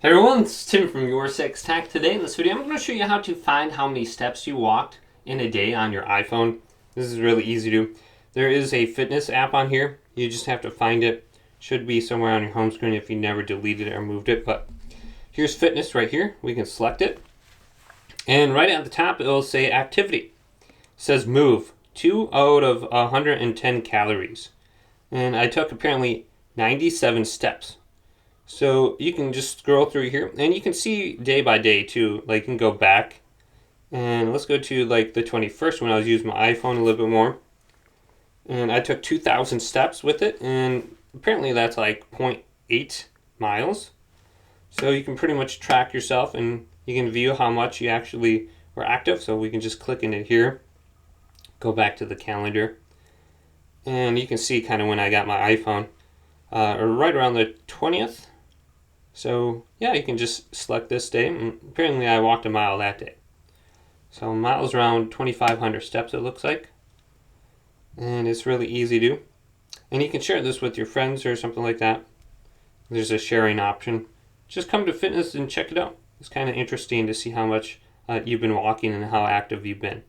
Hey everyone, it's Tim from Your Six Tech. Today in this video, I'm going to show you how to find how many steps you walked in a day on your iPhone. This is really easy to do. There is a fitness app on here. You just have to find it. Should be somewhere on your home screen if you never deleted it or moved it. But here's fitness right here. We can select it. And right at the top, it will say activity. It says move. 2 out of 110 calories. And I took apparently 97 steps. So you can just scroll through here and you can see day by day too. Like you can go back and let's go to like the 21st when I was using my iPhone a little bit more. And I took 2,000 steps with it, and apparently that's like 0.8 miles. So you can pretty much track yourself and you can view how much you actually were active. So we can just click in it here, go back to the calendar, and you can see kind of when I got my iPhone, right around the 20th. So yeah, you can just select this day. Apparently I walked a mile that day. So miles around 2,500 steps it looks like. And it's really easy to do. And you can share this with your friends or something like that. There's a sharing option. Just come to fitness and check it out. It's kind of interesting to see how much you've been walking and how active you've been.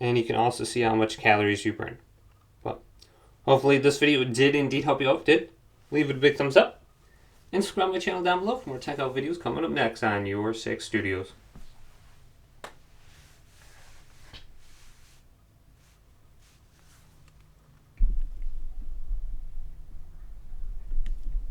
And you can also see how much calories you burn. But hopefully this video did indeed help you out. If it did, leave it a big thumbs up. And subscribe to my channel down below for more tech out videos coming up next on Your Six Studios.